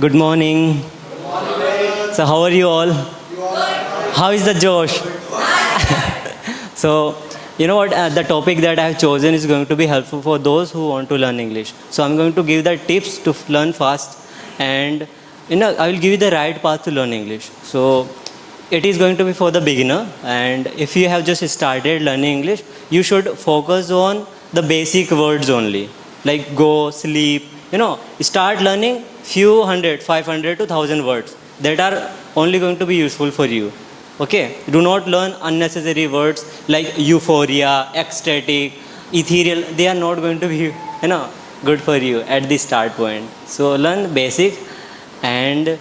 Good morning. So, how are you all? How is the Josh? So, you know what? The topic that I have chosen is going to be helpful for those who want to learn English. So, I'm going to give the tips to learn fast, and I will give you the right path to learn English. So, it is going to be for the beginner, and if you have just started learning English, you should focus on the basic words only, like go, sleep. Start learning few hundred, 500 to 1000 words that are only going to be useful for you. Okay, do not learn unnecessary words like euphoria, ecstatic, ethereal. They are not going to be good for you at the start point. So learn basic, and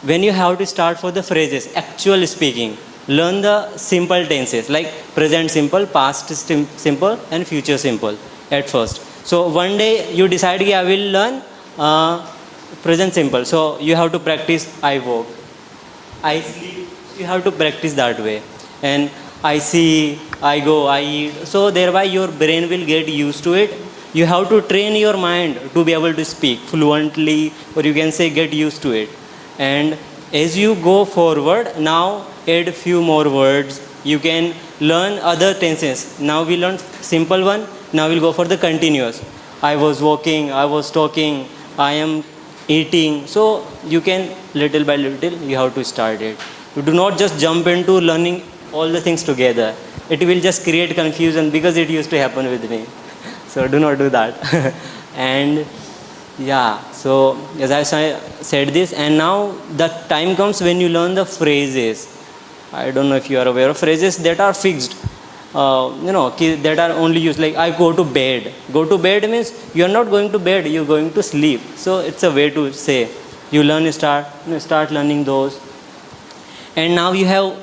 when you have to start for the phrases, actual speaking, learn the simple tenses like present simple, past simple, and future simple at first. So one day you decide I will learn present simple. So you have to practice I walk, I sleep. You have to practice that way. And I see, I go, I eat. So thereby your brain will get used to it. You have to train your mind to be able to speak fluently, or you can say get used to it. And as you go forward, now add few more words. You can learn other tenses. Now we learn simple one. Now we'll go for the continuous. I was walking, I was talking, I am eating. So you can little by little you have to start it. You do not just jump into learning all the things together. It will just create confusion because it used to happen with me. So do not do that. And yeah, so as I said this, and now the time comes when you learn the phrases. I don't know if you are aware of phrases that are fixed. That are only used like I go to bed. Go to bed means you are not going to bed, you are going to sleep. So it's a way to say. You start learning those. And now you have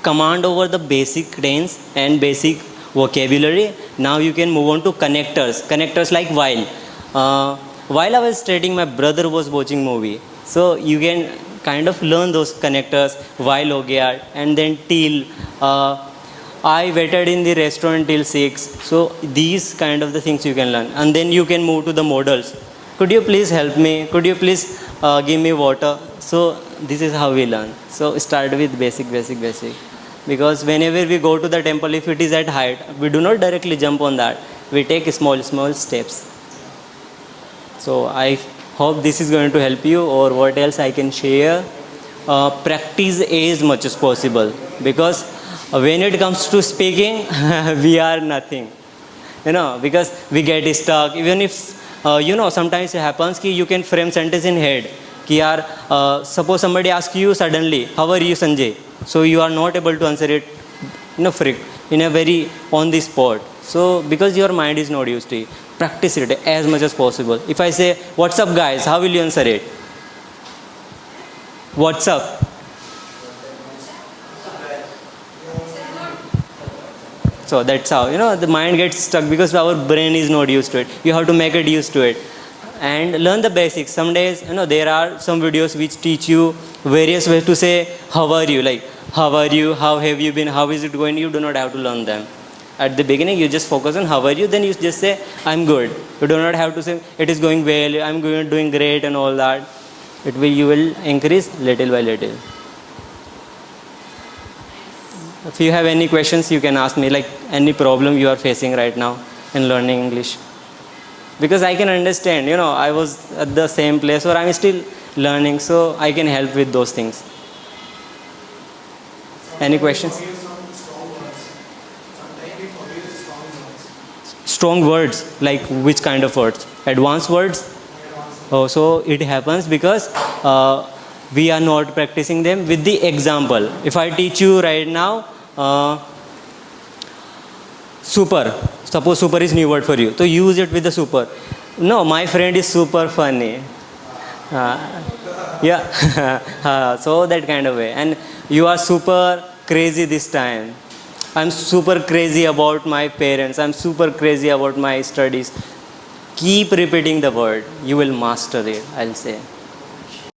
command over the basic tense and basic vocabulary. Now you can move on to connectors. Connectors like while. While I was studying, my brother was watching movie. So you can kind of learn those connectors. While ho gaya, and then till. I waited in the restaurant till 6. So these kind of the things you can learn. And then you can move to the modals. Could you please help me? Could you please give me water? So this is how we learn. So start with basic. Because whenever we go to the temple, if it is at height, we do not directly jump on that. We take small steps. So I hope this is going to help you, or what else I can share. Practice as much as possible, because when it comes to speaking, we are nothing. Because we get stuck. Even if, sometimes it happens that you can frame sentence in head. Suppose somebody asks you suddenly, how are you, Sanjay? So you are not able to answer it in a very on the spot. So because your mind is not used to it, practice it as much as possible. If I say, what's up guys, how will you answer it? What's up? So that's how, the mind gets stuck because our brain is not used to it. You have to make it used to it. And learn the basics. Some days, there are some videos which teach you various ways to say, how are you? Like, how are you? How have you been? How is it going? You do not have to learn them. At the beginning, you just focus on how are you, then you just say, I'm good. You do not have to say, it is going well, I'm doing great and all that. You will increase little by little. If you have any questions, you can ask me, like any problem you are facing right now in learning English. Because I can understand, I was at the same place, or I'm still learning, so I can help with those things. Any questions? Strong words, like which kind of words? Advanced words? Oh, so it happens because we are not practicing them with the example. If I teach you right now, super. Suppose super is new word for you. So use it with the super. No, my friend is super funny. Yeah. So that kind of way. And you are super crazy this time. I'm super crazy about my parents. I'm super crazy about my studies. Keep repeating the word. You will master it, I'll say.